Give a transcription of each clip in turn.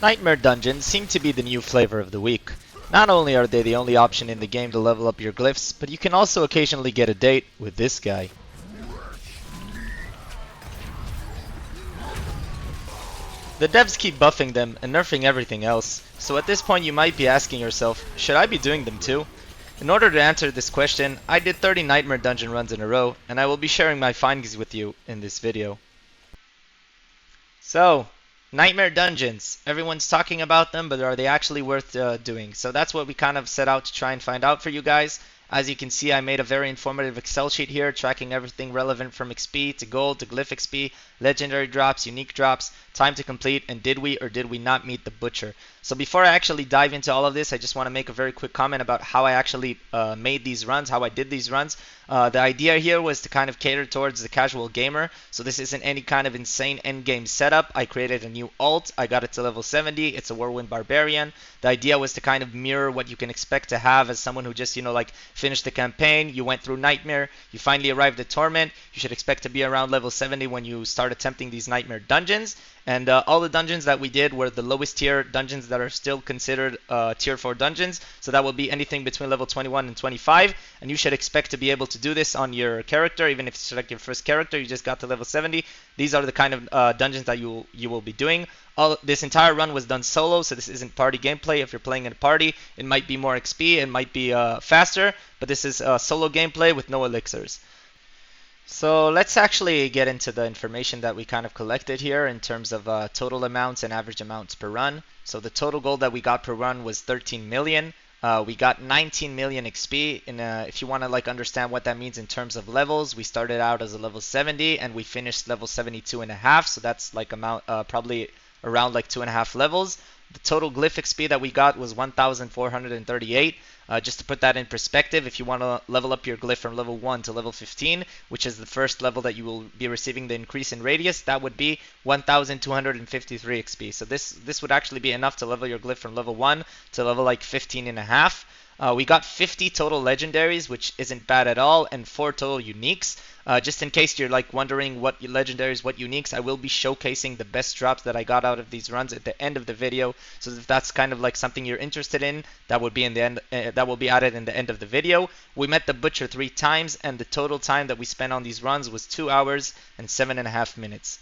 Nightmare dungeons seem to be the new flavor of the week. Not only are they the only option in the game to level up your glyphs, but you can also occasionally get a date with this guy. The devs keep buffing them and nerfing everything else, so at this point you might be asking yourself, should I be doing them too? In order to answer this question, I did 30 Nightmare dungeon runs in a row, and I will be sharing my findings with you in this video. So, Nightmare dungeons. Everyone's talking about them, but are they actually worth doing? So that's what we kind of set out to try and find out for you guys. As you can see, I made a very informative Excel sheet here, tracking everything relevant from XP to gold to glyph XP, legendary drops, unique drops, time to complete, and did we or did we not meet the butcher. So before I actually dive into all of this, I just want to make a very quick comment about how I actually made these runs, how I did these runs. The idea here was to kind of cater towards the casual gamer, so this isn't any kind of insane endgame setup. I created a new alt, I got it to level 70, it's a Whirlwind Barbarian. The idea was to kind of mirror what you can expect to have as someone who just, like finished the campaign, you went through Nightmare, you finally arrived at Torment, you should expect to be around level 70 when you start attempting these Nightmare dungeons. And all the dungeons that we did were the lowest tier dungeons that are still considered tier 4 dungeons. So that will be anything between level 21 and 25. And you should expect to be able to do this on your character. Even if you select your first character, you just got to level 70. These are the kind of dungeons that you will be doing. This entire run was done solo, so this isn't party gameplay. If you're playing in a party, it might be more XP, it might be faster. But this is solo gameplay with no elixirs. So let's actually get into the information that we kind of collected here in terms of total amounts and average amounts per run. So the total gold that we got per run was 13 million. We got 19 million XP. And if you want to understand what that means in terms of levels, we started out as a level 70 and we finished level 72 and a half. So that's probably around 2.5 levels. The total glyph XP that we got was 1,438. Just to put that in perspective, if you want to level up your glyph from level 1 to level 15, which is the first level that you will be receiving the increase in radius, that would be 1,253 XP. So this would actually be enough to level your glyph from level 1 to level 15 and a half. We got 50 total legendaries, which isn't bad at all, and 4 total uniques. Just in case you're wondering what legendaries, what uniques, I will be showcasing the best drops that I got out of these runs at the end of the video. So if that's kind of something you're interested in, that would be in the end. That will be added in the end of the video. We met the butcher 3 times, and the total time that we spent on these runs was 2 hours and 7.5 minutes.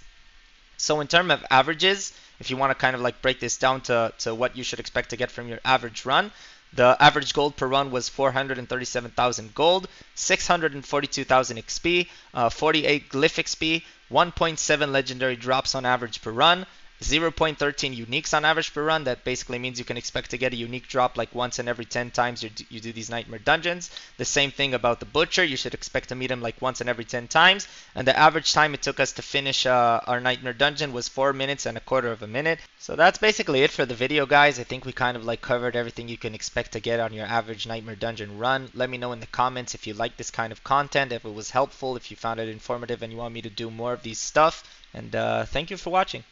So in terms of averages, if you want to kind of break this down to what you should expect to get from your average run, the average gold per run was 437,000 gold, 642,000 XP, 48 glyph XP, 1.7 legendary drops on average per run, 0.13 uniques on average per run. That basically means you can expect to get a unique drop once in every 10 times you do these Nightmare dungeons. The same thing about the Butcher. You should expect to meet him once in every 10 times. And the average time it took us to finish our Nightmare dungeon was 4 minutes and a quarter of a minute. So that's basically it for the video, guys. I think we kind of covered everything you can expect to get on your average Nightmare dungeon run. Let me know in the comments if you like this kind of content, if it was helpful, if you found it informative and you want me to do more of these stuff. And thank you for watching.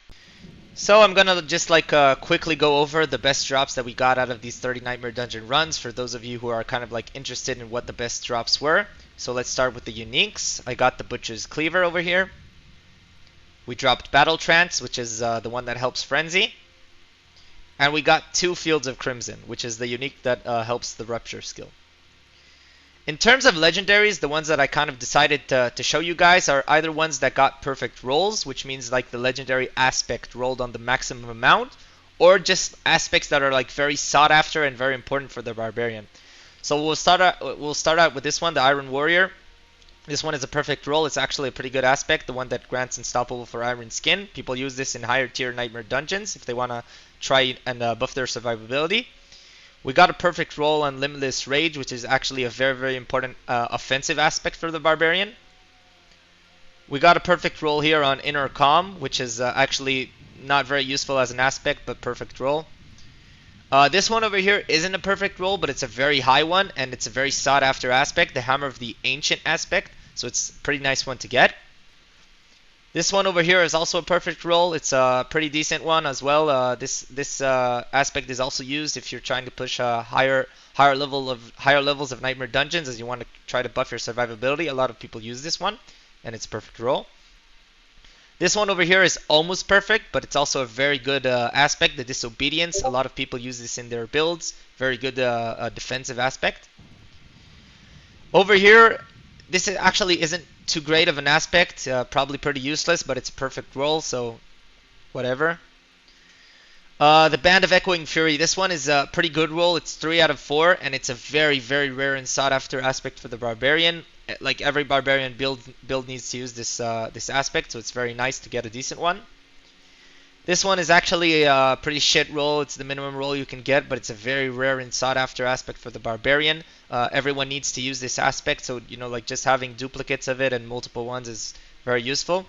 So I'm gonna just quickly go over the best drops that we got out of these 30 Nightmare dungeon runs for those of you who are kind of interested in what the best drops were. So let's start with the uniques. I got the Butcher's Cleaver over here. We dropped Battle Trance, which is the one that helps Frenzy. And we got 2 Fields of Crimson, which is the unique that helps the Rupture skill. In terms of legendaries, the ones that I kind of decided to show you guys are either ones that got perfect rolls, which means the legendary aspect rolled on the maximum amount, or just aspects that are very sought after and very important for the Barbarian. So we'll start out with this one, the Iron Warrior. This one is a perfect roll. It's actually a pretty good aspect, the one that grants Unstoppable for Iron Skin. People use this in higher tier Nightmare dungeons if they want to try and buff their survivability. We got a perfect roll on Limitless Rage, which is actually a very, very important offensive aspect for the Barbarian. We got a perfect roll here on Inner Calm, which is actually not very useful as an aspect, but perfect roll. This one over here isn't a perfect roll, but it's a very high one, and it's a very sought after aspect, the Hammer of the Ancient aspect, so it's a pretty nice one to get. This one over here is also a perfect roll. It's a pretty decent one as well. This aspect is also used if you're trying to push higher levels of Nightmare dungeons, as you want to try to buff your survivability. A lot of people use this one, and it's a perfect roll. This one over here is almost perfect, but it's also a very good aspect, the disobedience. A lot of people use this in their builds. Very good defensive aspect. Over here, this actually isn't too great of an aspect, probably pretty useless, but it's a perfect roll, so whatever. The Band of Echoing Fury. This one is a pretty good roll. It's 3 out of 4, and it's a very, very rare and sought after aspect for the Barbarian. Like every Barbarian build needs to use this aspect, so it's very nice to get a decent one. This one is actually a pretty shit roll. It's the minimum roll you can get, but it's a very rare and sought after aspect for the Barbarian. Everyone needs to use this aspect, so like just having duplicates of it and multiple ones is very useful.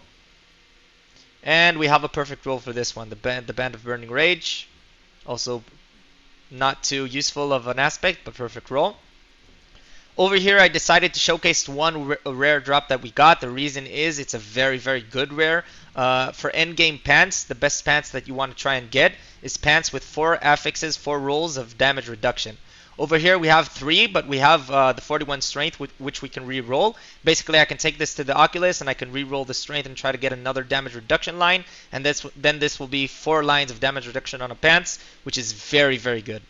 And we have a perfect roll for this one, the Band of Burning Rage. Also not too useful of an aspect, but perfect roll. Over here, I decided to showcase one rare drop that we got. The reason is it's a very, very good rare. For endgame pants, the best pants that you want to try and get is pants with 4 affixes, 4 rolls of damage reduction. Over here we have 3, but we have the 41 strength, which we can re-roll. Basically, I can take this to the Oculus and I can re-roll the strength and try to get another damage reduction line. And then this will be 4 lines of damage reduction on a pants, which is very, very good.